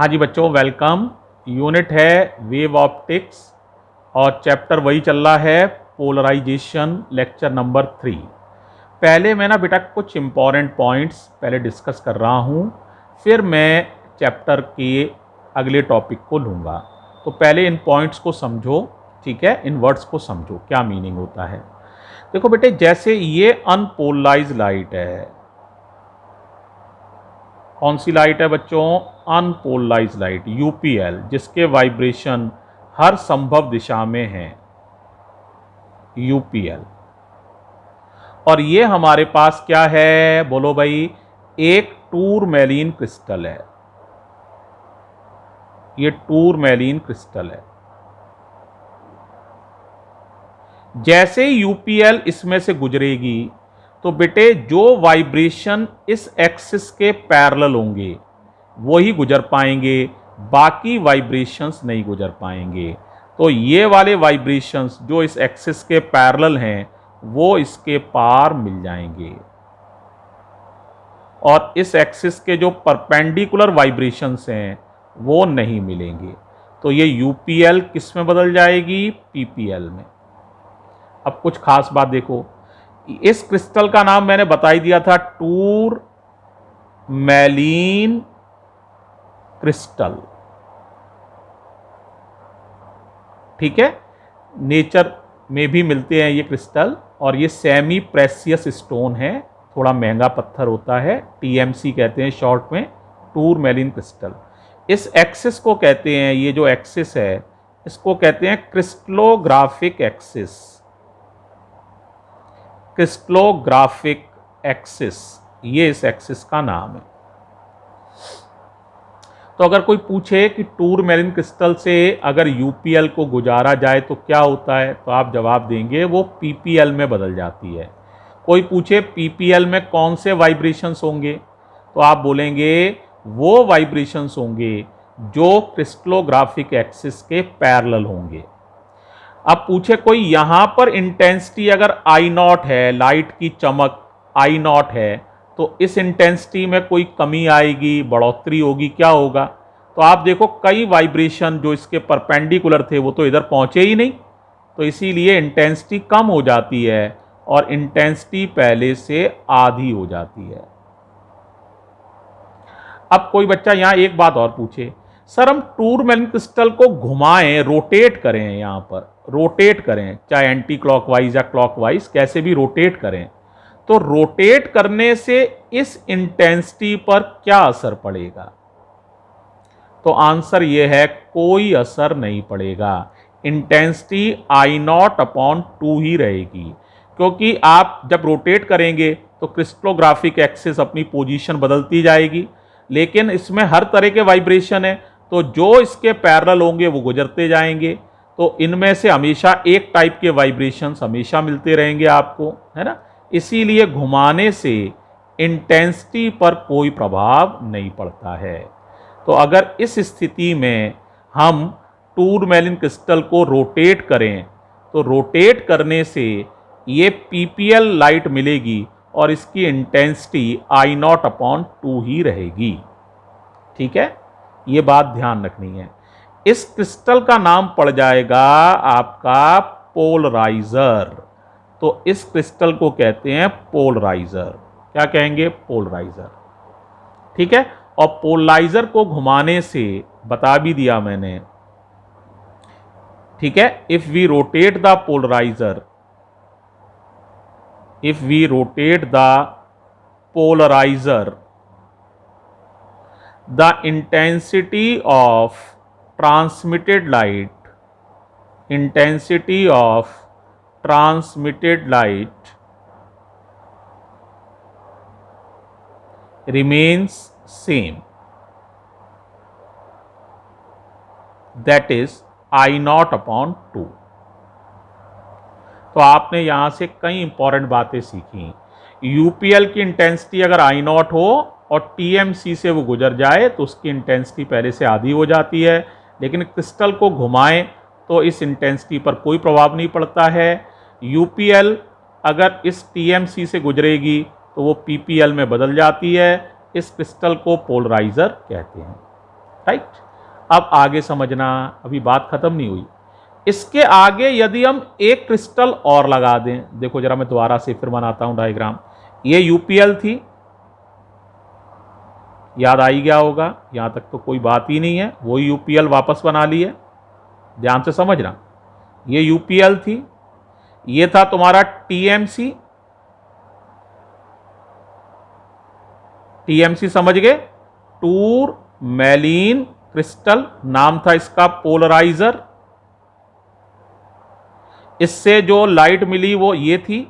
हाँ जी बच्चों, welcome. Unit है वेव ऑप्टिक्स और चैप्टर वही चल रहा है पोलराइजेशन, लेक्चर नंबर 3। पहले मैं ना बेटा कुछ इम्पॉर्टेंट पॉइंट्स पहले डिस्कस कर रहा हूँ, फिर मैं चैप्टर के अगले टॉपिक को लूँगा। तो पहले इन पॉइंट्स को समझो, ठीक है, इन वर्ड्स को समझो क्या मीनिंग होता है। देखो बेटे, जैसे ये अनपोलराइज लाइट है, कौन सी लाइट है बच्चों? अनपोलराइज लाइट, यूपीएल, जिसके वाइब्रेशन हर संभव दिशा में हैं, यूपीएल। और ये हमारे पास क्या है बोलो भाई? एक टूरमैलीन क्रिस्टल है। ये टूरमैलीन क्रिस्टल है। जैसे ही यूपीएल इसमें से गुजरेगी तो बेटे जो वाइब्रेशन इस एक्सिस के पैरेलल होंगे वो ही गुजर पाएंगे, बाकी वाइब्रेशंस नहीं गुजर पाएंगे। तो ये वाले वाइब्रेशंस जो इस एक्सिस के पैरेलल हैं वो इसके पार मिल जाएंगे, और इस एक्सिस के जो परपेंडिकुलर वाइब्रेशंस हैं वो नहीं मिलेंगे। तो ये यूपीएल किस में बदल जाएगी? पीपीएल में। अब कुछ खास बात देखो, इस क्रिस्टल का नाम मैंने बता ही दिया था, टूरमैलीन क्रिस्टल, ठीक है। नेचर में भी मिलते हैं ये क्रिस्टल, और ये सेमी प्रेशियस स्टोन है, थोड़ा महंगा पत्थर होता है, टीएमसी कहते हैं शॉर्ट में, टूरमैलीन क्रिस्टल। इस एक्सिस को कहते हैं, ये जो एक्सिस है इसको कहते हैं क्रिस्टलोग्राफिक एक्सिस। क्रिस्टलोग्राफिक एक्सिस, ये इस एक्सिस का नाम है। तो अगर कोई पूछे कि टूरमैलीन क्रिस्टल से अगर यूपीएल को गुजारा जाए तो क्या होता है, तो आप जवाब देंगे वो पीपीएल में बदल जाती है। कोई पूछे पीपीएल में कौन से वाइब्रेशंस होंगे, तो आप बोलेंगे वो वाइब्रेशंस होंगे जो क्रिस्टलोग्राफिक एक्सिस के पैरेलल होंगे। अब पूछे कोई यहां पर इंटेंसिटी अगर आई नॉट है, लाइट की चमक आई नॉट है, तो इस इंटेंसिटी में कोई कमी आएगी, बढ़ोतरी होगी, क्या होगा? तो आप देखो कई वाइब्रेशन जो इसके परपेंडिकुलर थे वो तो इधर पहुंचे ही नहीं, तो इसीलिए इंटेंसिटी कम हो जाती है और इंटेंसिटी पहले से आधी हो जाती है। अब कोई बच्चा यहां एक बात और पूछे, सर हम टूरमैलीन क्रिस्टल को घुमाएं, रोटेट करें, यहां पर रोटेट करें, चाहे एंटी क्लॉकवाइज या क्लॉकवाइज, कैसे भी रोटेट करें, तो रोटेट करने से इस इंटेंसिटी पर क्या असर पड़ेगा? तो आंसर यह है कोई असर नहीं पड़ेगा। इंटेंसिटी आई नॉट अपॉन 2 ही रहेगी, क्योंकि आप जब रोटेट करेंगे तो क्रिस्टलोग्राफिक एक्सिस अपनी पोजीशन बदलती जाएगी, लेकिन इसमें हर तरह के वाइब्रेशन है, तो जो इसके पैरेलल होंगे वो गुजरते जाएंगे, तो इनमें से हमेशा एक टाइप के वाइब्रेशंस हमेशा मिलते रहेंगे आपको, है ना। इसीलिए घुमाने से इंटेंसिटी पर कोई प्रभाव नहीं पड़ता है। तो अगर इस स्थिति में हम टूरमैलीन क्रिस्टल को रोटेट करें तो रोटेट करने से ये पीपीएल लाइट मिलेगी और इसकी इंटेंसिटी आई नॉट अपॉन 2 ही रहेगी, ठीक है। ये बात ध्यान रखनी है। इस क्रिस्टल का नाम पड़ जाएगा आपका पोलराइजर। तो इस क्रिस्टल को कहते हैं पोलराइजर। क्या कहेंगे? पोलराइजर, ठीक है। और पोलराइजर को घुमाने से बता भी दिया मैंने, ठीक है। If we rotate the polariser, if we rotate the polarizer, the intensity of transmitted light remains same, that is I naught upon 2। तो आपने यहां से कई इंपॉर्टेंट बातें सीखी। यूपीएल की इंटेंसिटी अगर आई नॉट हो और टीएमसी से वो गुजर जाए तो उसकी इंटेंसिटी पहले से आधी हो जाती है, लेकिन क्रिस्टल को घुमाएं तो इस इंटेंसिटी पर कोई प्रभाव नहीं पड़ता है। यूपीएल अगर इस टीएमसी से गुजरेगी तो वो पीपीएल में बदल जाती है। इस क्रिस्टल को पोलराइजर कहते हैं। राइट। अब आगे समझना, अभी बात खत्म नहीं हुई। इसके आगे यदि हम एक क्रिस्टल और लगा दें, देखो जरा मैं दोबारा से फिर बनाता हूं डायग्राम। ये यूपीएल थी, याद आई गया होगा, यहां तक तो कोई बात ही नहीं है, वही यूपीएल वापस बना ली है। ध्यान से समझना, ये यूपीएल थी, ये था तुम्हारा टीएमसी। टीएमसी समझ गए, टूर मैलीन क्रिस्टल नाम था इसका, पोलराइजर। इससे जो लाइट मिली वो ये थी,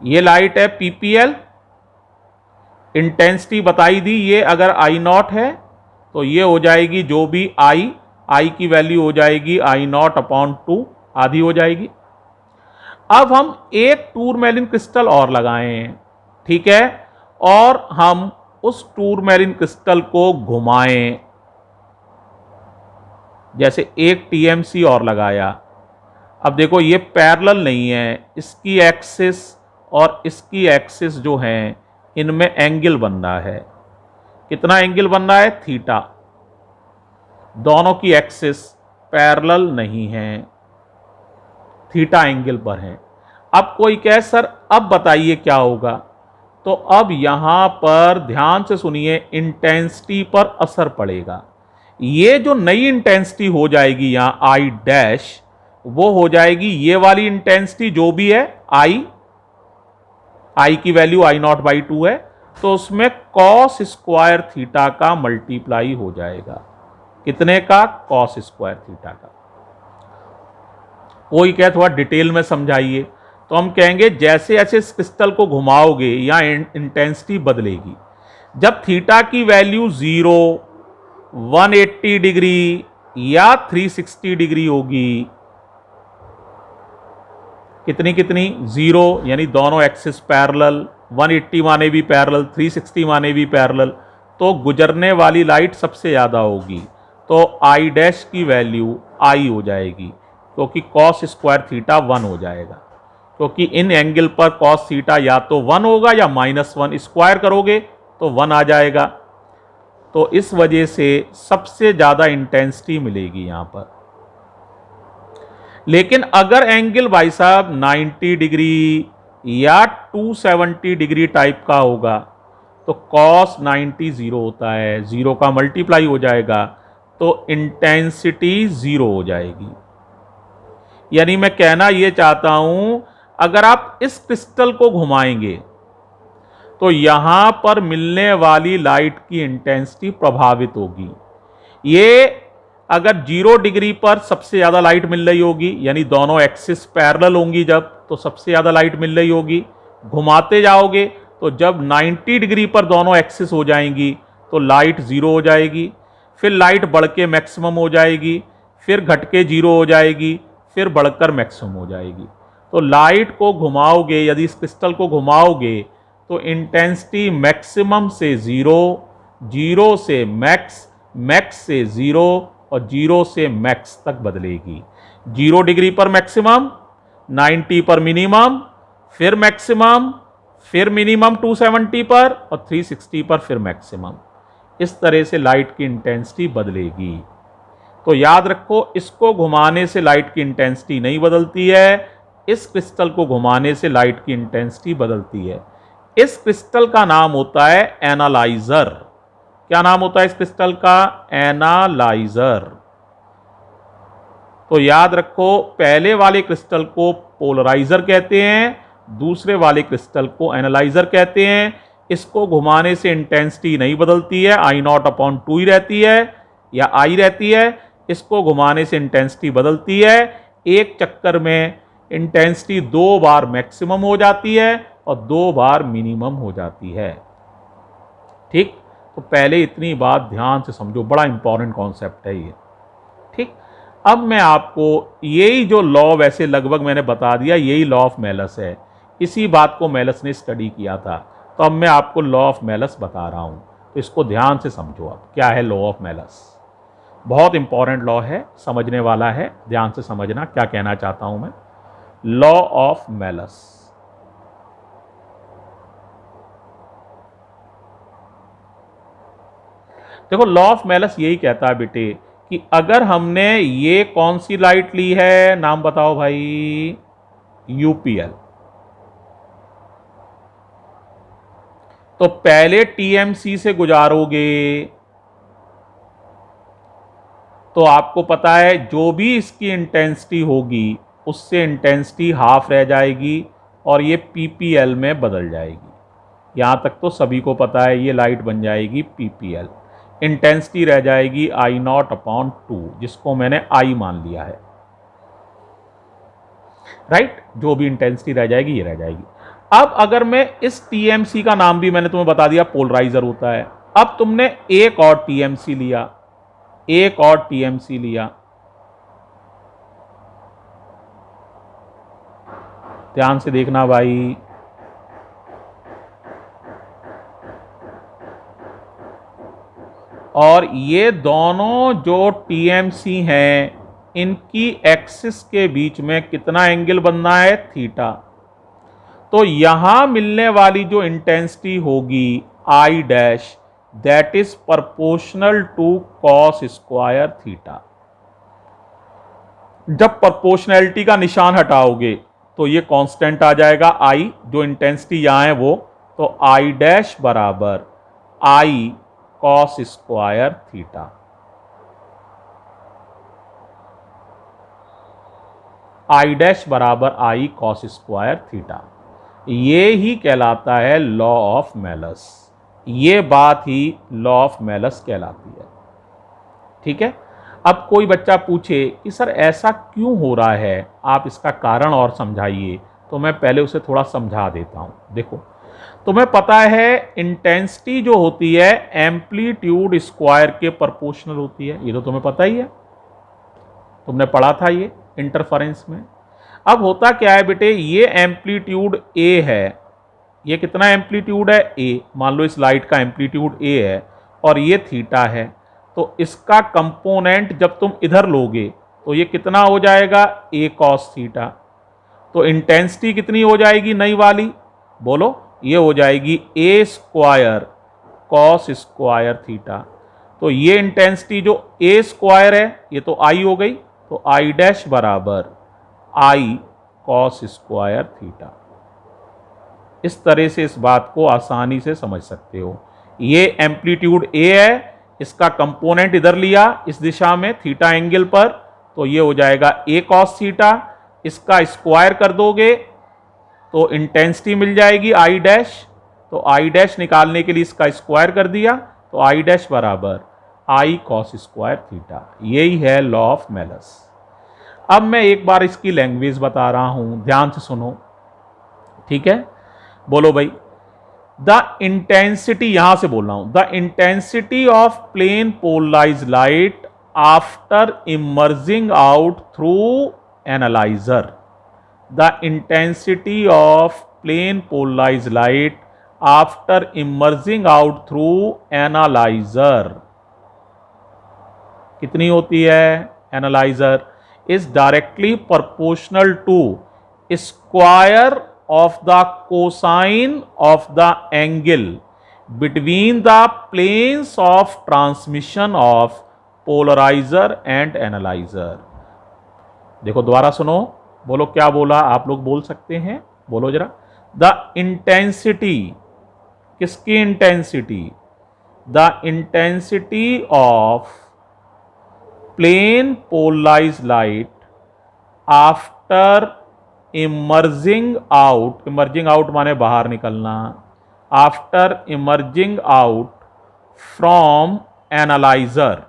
ये लाइट है पीपीएल। इंटेंसिटी बताई दी, ये अगर आई नॉट है तो ये हो जाएगी जो भी आई की वैल्यू हो जाएगी आई नॉट अपॉन 2, आधी हो जाएगी। अब हम एक टूरमैलिन क्रिस्टल और लगाएं, ठीक है, और हम उस टूरमैलिन क्रिस्टल को घुमाएं, जैसे एक टीएमसी और लगाया। अब देखो ये पैरेलल नहीं है, इसकी एक्सिस और इसकी एक्सिस जो है इनमें एंगल बन रहा है। कितना एंगल बन रहा है? थीटा। दोनों की एक्सिस पैरेलल नहीं है, थीटा एंगल पर है। अब कोई कहे सर अब बताइए क्या होगा, तो अब यहां पर ध्यान से सुनिए, इंटेंसिटी पर असर पड़ेगा। ये जो नई इंटेंसिटी हो जाएगी यहां आई डैश, वो हो जाएगी ये वाली इंटेंसिटी जो भी है आई की वैल्यू आई नॉट बाई 2 है, तो उसमें कॉस स्क्वायर थीटा का मल्टीप्लाई हो जाएगा। कितने का? कॉस स्क्वायर थीटा का। कोई कहे थोड़ा डिटेल में समझाइए, तो हम कहेंगे जैसे जैसे इस क्रिस्टल को घुमाओगे या इंटेंसिटी बदलेगी। जब थीटा की वैल्यू 0, 180 डिग्री या 360 डिग्री होगी, कितनी कितनी? 0, यानी दोनों एक्सिस पैरेलल, 180 माने भी पैरेलल, 360 माने भी पैरेलल, तो गुजरने वाली लाइट सबसे ज़्यादा होगी, तो आई डैश की वैल्यू आई हो जाएगी, क्योंकि कॉस स्क्वायर थीटा 1 हो जाएगा। क्योंकि इन एंगल पर कॉस थीटा या तो 1 होगा या -1, स्क्वायर करोगे तो 1 आ जाएगा। तो इस वजह से सबसे ज़्यादा इंटेंसिटी मिलेगी यहां पर। लेकिन अगर एंगल भाई साहब 90 डिग्री या 270 डिग्री टाइप का होगा, तो कॉस 90 0 होता है, 0 का मल्टीप्लाई हो जाएगा, तो इंटेंसिटी 0 हो जाएगी। यानी मैं कहना यह चाहता हूं, अगर आप इस क्रिस्टल को घुमाएंगे तो यहां पर मिलने वाली लाइट की इंटेंसिटी प्रभावित होगी। ये अगर 0 डिग्री पर सबसे ज्यादा लाइट मिल रही होगी, यानी दोनों एक्सिस पैरेलल होंगी जब, तो सबसे ज्यादा लाइट मिल रही होगी। घुमाते जाओगे तो जब 90 डिग्री पर दोनों एक्सिस हो जाएंगी तो लाइट 0 हो जाएगी, फिर लाइट बढ़ के मैक्सिमम हो जाएगी, फिर घट के 0 हो जाएगी, फिर बढ़कर मैक्सिमम हो जाएगी। तो लाइट को घुमाओगे, यदि इस क्रिस्टल को घुमाओगे तो इंटेंसिटी मैक्सिमम से 0, 0 से मैक्स, मैक्स से 0 और 0 से मैक्स तक बदलेगी। 0 डिग्री पर मैक्सिमम, 90 पर मिनिमम, फिर मैक्सिमम, फिर मिनिमम 270 पर और 360 पर फिर मैक्सिमम। इस तरह से लाइट की इंटेंसिटी बदलेगी। तो याद रखो, इसको घुमाने से लाइट की इंटेंसिटी नहीं बदलती है, इस क्रिस्टल को घुमाने से लाइट की इंटेंसिटी बदलती है। इस क्रिस्टल का नाम होता है एनालाइजर। क्या नाम होता है इस क्रिस्टल का? एनालाइजर। तो याद रखो, पहले वाले क्रिस्टल को पोलराइजर कहते हैं, दूसरे वाले क्रिस्टल को एनालाइजर कहते हैं। इसको घुमाने से इंटेंसिटी नहीं बदलती है, आई नॉट अपॉन 2 ही रहती है या आई रहती है। इसको घुमाने से इंटेंसिटी बदलती है। एक चक्कर में इंटेंसिटी 2 बार मैक्सिमम हो जाती है और 2 बार मिनिमम हो जाती है। ठीक, तो पहले इतनी बात ध्यान से समझो, बड़ा इंपॉर्टेंट कॉन्सेप्ट है ये। ठीक, अब मैं आपको यही जो लॉ वैसे लगभग मैंने बता दिया, यही लॉ ऑफ मेलस है। इसी बात को मेलस ने स्टडी किया था, तो अब मैं आपको लॉ ऑफ मेलस बता रहा हूं, तो इसको ध्यान से समझो। अब क्या है लॉ ऑफ मेलस? बहुत इंपॉर्टेंट लॉ है, समझने वाला है, ध्यान से समझना क्या कहना चाहता हूं मैं। लॉ ऑफ मेलस, देखो लॉ ऑफ मेलस यही कहता है बेटे कि अगर हमने ये कौन सी लाइट ली है, नाम बताओ भाई, यूपीएल, तो पहले टीएमसी से गुजारोगे तो आपको पता है जो भी इसकी इंटेंसिटी होगी उससे इंटेंसिटी हाफ रह जाएगी और ये पीपीएल में बदल जाएगी। यहां तक तो सभी को पता है, ये लाइट बन जाएगी पीपीएल। इंटेंसिटी रह जाएगी I0/2, जिसको मैंने I मान लिया है, राइट। जो भी इंटेंसिटी रह जाएगी ये रह जाएगी। अब अगर मैं इस टीएमसी का नाम भी मैंने तुम्हें बता दिया, पोलराइजर होता है। अब तुमने एक और टीएमसी लिया, एक और टीएमसी लिया, ध्यान से देखना भाई, और ये दोनों जो टीएमसी हैं इनकी एक्सिस के बीच में कितना एंगल बनना है, थीटा। तो यहां मिलने वाली जो इंटेंसिटी होगी I dash, that is proportional to cos square theta. जब प्रोपोर्शनैलिटी का निशान हटाओगे तो ये कांस्टेंट आ जाएगा आई, जो इंटेंसिटी यहां है वो, तो आई डैश बराबर I cos square theta. I dash बराबर आई कॉस स्क्वायर थीटा, ये ही कहलाता है लॉ ऑफ मेलस। ये बात ही लॉ ऑफ मेलस कहलाती है, ठीक है। अब कोई बच्चा पूछे कि सर ऐसा क्यों हो रहा है, आप इसका कारण और समझाइए, तो मैं पहले उसे थोड़ा समझा देता हूं। देखो, तुम्हें पता है इंटेंसिटी जो होती है एम्पलीट्यूड स्क्वायर के प्रोपोर्शनल होती है, ये तो तुम्हें पता ही है, तुमने पढ़ा था ये इंटरफेरेंस में। अब होता क्या है बेटे, ये एम्पलीट्यूड ए है, ये कितना एम्पलीट्यूड है, ए, मान लो इस लाइट का एम्पलीट्यूड ए है और ये थीटा है, तो इसका कंपोनेंट जब तुम इधर लोगे तो ये कितना हो जाएगा, ए कॉस थीटा। तो इंटेंसिटी कितनी हो जाएगी नई वाली, बोलो, ये हो जाएगी ए स्क्वायर कॉस स्क्वायर थीटा। तो ये इंटेंसिटी जो ए स्क्वायर है ये तो आई हो गई, तो आई डैश बराबर आई कॉस स्क्वायर थीटा। इस तरह से इस बात को आसानी से समझ सकते हो। ये एम्पलीट्यूड ए है, इसका कंपोनेंट इधर लिया इस दिशा में थीटा एंगल पर, तो ये हो जाएगा ए कॉस थीटा। इसका स्क्वायर कर दोगे तो इंटेंसिटी मिल जाएगी आई डैश, तो आई डैश निकालने के लिए इसका स्क्वायर कर दिया, तो आई डैश बराबर आई कॉस स्क्वायर थीटा। यही है लॉ ऑफ मेलस। अब मैं एक बार इसकी लैंग्वेज बता रहा हूं, ध्यान से सुनो, ठीक है। बोलो भाई, द इंटेंसिटी, यहां से बोल रहा हूं, the intensity of plane polarised light after emerging out through analyser. The intensity of plane polarised light after emerging out through analyser कितनी होती है, analyser, is directly proportional to square of the cosine of the angle between the planes of transmission of polarizer and analyzer। देखो दोबारा सुनो, बोलो क्या बोला, आप लोग बोल सकते हैं, बोलो जरा। द इंटेंसिटी, किसकी intensity, the intensity of plane polarised light after emerging out, emerging out माने बाहर निकलना, after emerging out from analyser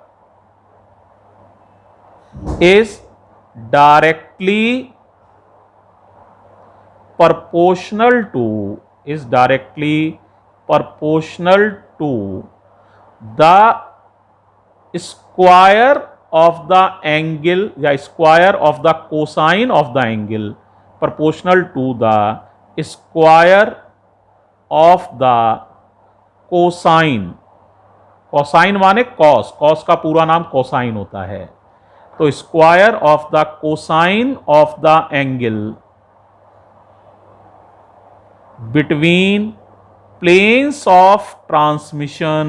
is directly proportional to, is directly proportional to the square of the angle या square of the cosine of the angle, proportional to the square of the cosine। cosine माने cos, cos का पूरा नाम cosine होता है, तो square of the cosine of the angle between planes of transmission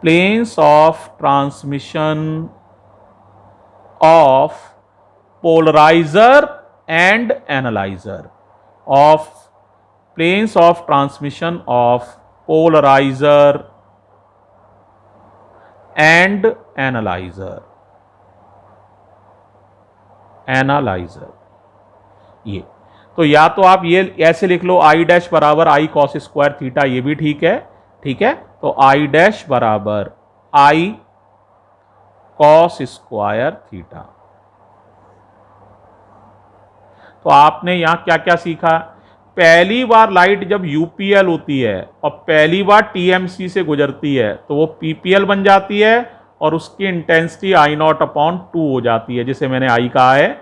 planes of transmission of polariser and analyser, of planes of transmission of polariser and analyser, ये तो या तो आप ये ऐसे लिख लो आई डैश बराबर आई कॉस स्क्वायर थीटा, ये भी ठीक है, ठीक है। तो आई डैश बराबर आई कॉस स्क्वायर थीटा। तो आपने यहां क्या क्या सीखा? पहली बार लाइट जब यूपीएल होती है और पहली बार टीएमसी से गुजरती है तो वो पीपीएल बन जाती है और उसकी इंटेंसिटी आई नॉट अपॉन 2 हो जाती है, जिसे मैंने आई कहा है।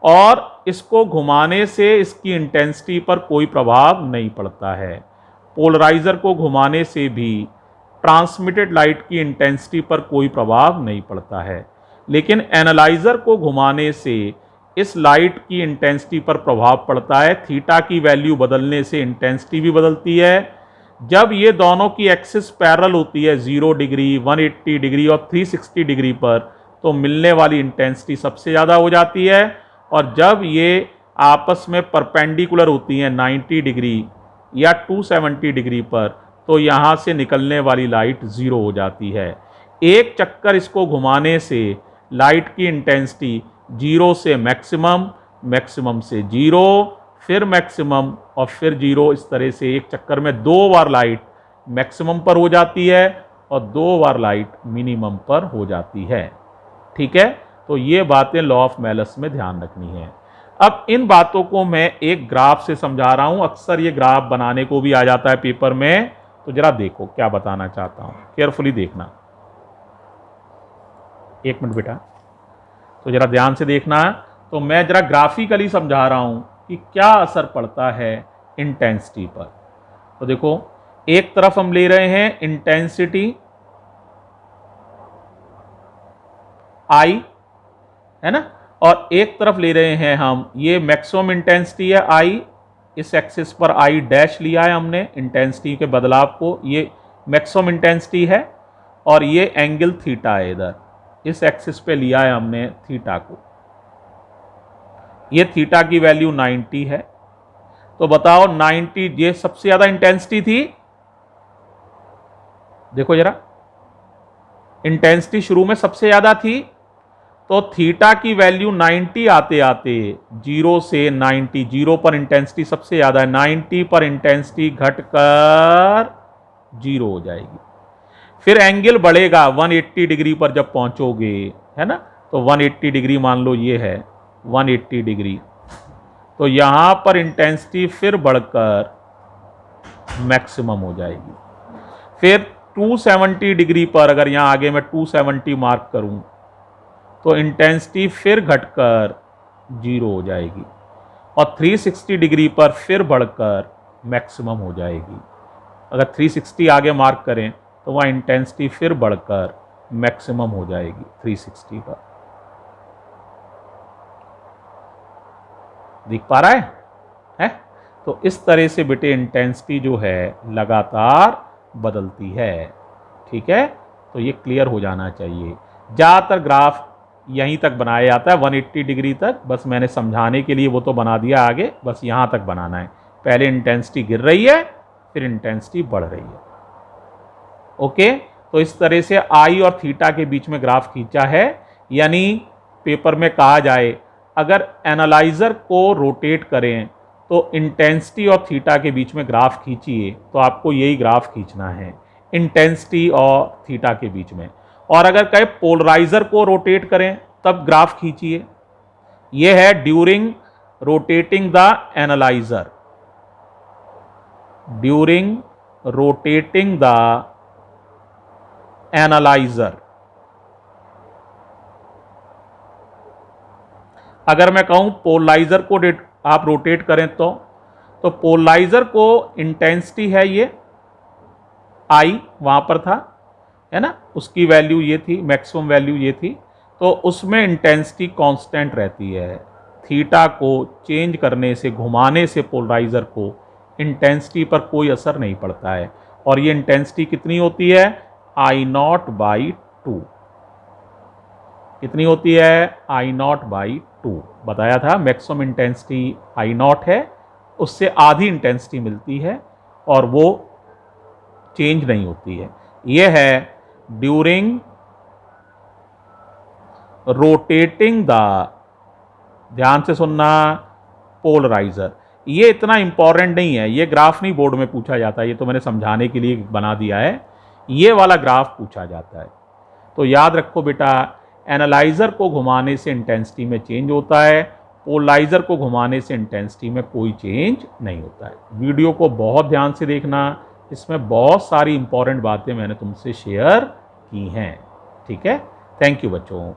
और इसको घुमाने से इसकी इंटेंसिटी पर कोई प्रभाव नहीं पड़ता है। पोलराइजर को घुमाने से भी ट्रांसमिटेड लाइट की इंटेंसिटी पर कोई प्रभाव नहीं पड़ता है, लेकिन एनालाइजर को घुमाने से इस लाइट की इंटेंसिटी पर प्रभाव पड़ता है। थीटा की वैल्यू बदलने से इंटेंसिटी भी बदलती है। जब ये दोनों की एक्सिस पैरेलल होती है 0 डिग्री, 180 डिग्री और 360 डिग्री पर, तो मिलने वाली इंटेंसिटी सबसे ज़्यादा हो जाती है। और जब ये आपस में परपेंडिकुलर होती हैं 90 डिग्री या 270 डिग्री पर, तो यहाँ से निकलने वाली लाइट 0 हो जाती है। एक चक्कर इसको घुमाने से लाइट की इंटेंसिटी 0 से मैक्सिमम, मैक्सिमम से 0, फिर मैक्सिमम और फिर 0, इस तरह से एक चक्कर में 2 बार लाइट मैक्सिमम पर हो जाती है और 2 बार लाइट मिनिमम पर हो जाती है। ठीक है, तो ये बातें लॉ ऑफ मेलस में ध्यान रखनी है। अब इन बातों को मैं एक ग्राफ से समझा रहा हूं। अक्सर ये ग्राफ बनाने को भी आ जाता है पेपर में, तो जरा देखो क्या बताना चाहता हूं, केयरफुली देखना। एक मिनट बेटा, तो जरा ध्यान से देखना। तो मैं जरा ग्राफिकली समझा रहा हूं कि क्या असर पड़ता है इंटेंसिटी पर। तो देखो, एक तरफ हम ले रहे हैं इंटेंसिटी आई, है ना, और एक तरफ ले रहे हैं हम ये मैक्सिमम इंटेंसिटी है आई, इस एक्सिस पर आई डैश लिया है हमने इंटेंसिटी के बदलाव को, ये मैक्सिमम इंटेंसिटी है, और ये एंगल थीटा है, इधर इस एक्सिस पे लिया है हमने थीटा को। ये थीटा की वैल्यू 90 है। तो बताओ 90, ये सबसे ज्यादा इंटेंसिटी थी। देखो जरा, इंटेंसिटी शुरू में सबसे ज्यादा थी, तो थीटा की वैल्यू 90 आते आते 0 से 90, 0 पर इंटेंसिटी सबसे ज्यादा है, 90 पर इंटेंसिटी घटकर 0 हो जाएगी। फिर एंगल बढ़ेगा 180 डिग्री पर जब पहुंचोगे, है ना, तो 180 डिग्री मान लो ये है 180 डिग्री, तो यहां पर इंटेंसिटी फिर बढ़कर मैक्सिमम हो जाएगी। फिर 270 डिग्री पर अगर यहां आगे मैं 270 मार्क करूं तो इंटेंसिटी फिर घटकर 0 हो जाएगी, और 360 डिग्री पर फिर बढ़कर मैक्सिमम हो जाएगी। अगर 360 आगे मार्क करें तो वह इंटेंसिटी फिर बढ़कर मैक्सिमम हो जाएगी 360 पर। दिख पा रहा है? तो इस तरह से बेटे इंटेंसिटी जो है लगातार बदलती है। ठीक है, तो ये क्लियर हो जाना चाहिए। ज़्यादातर ग्राफ यहीं तक बनाया जाता है 180 डिग्री तक, बस मैंने समझाने के लिए वो तो बना दिया, आगे बस यहाँ तक बनाना है। पहले इंटेंसिटी गिर रही है, फिर इंटेंसिटी बढ़ रही है। ओके, तो इस तरह से आई और थीटा के बीच में ग्राफ खींचा है। यानी पेपर में कहा जाए, अगर एनालाइजर को रोटेट करें तो इंटेंसिटी और थीटा के बीच में ग्राफ खींचिए, तो आपको यही ग्राफ खींचना है, इंटेंसिटी और थीटा के बीच में। और अगर कहे पोलराइजर को रोटेट करें तब ग्राफ खींचिए। यह है during rotating the analyser, during rotating the analyser. अगर मैं कहूं पोलराइजर को आप रोटेट करें तो पोलराइजर को इंटेंसिटी है ये आई, वहां पर था, है ना, उसकी वैल्यू ये थी, मैक्सिमम वैल्यू ये थी, तो उसमें इंटेंसिटी कांस्टेंट रहती है। थीटा को चेंज करने से, घुमाने से पोलराइजर को इंटेंसिटी पर कोई असर नहीं पड़ता है। और ये इंटेंसिटी कितनी होती है? आई नॉट बाई 2। कितनी होती है? आई नॉट बाई 2। बताया था मैक्सिमम इंटेंसिटी आई नॉट है, उससे आधी इंटेंसिटी मिलती है और वो चेंज नहीं होती है। ये है ड्यूरिंग रोटेटिंग द, ध्यान से सुनना, पोलराइजर। ये इतना इंपॉर्टेंट नहीं है, ये ग्राफ नहीं बोर्ड में पूछा जाता है, ये तो मैंने समझाने के लिए बना दिया है। ये वाला ग्राफ पूछा जाता है, तो याद रखो बेटा, एनालाइजर को घुमाने से इंटेंसिटी में चेंज होता है, पोलराइजर को घुमाने से इंटेंसिटी में कोई चेंज नहीं होता है। वीडियो को बहुत ध्यान से देखना, इसमें बहुत सारी इंपॉर्टेंट बातें मैंने तुमसे शेयर की हैं। ठीक है, थैंक यू बच्चों।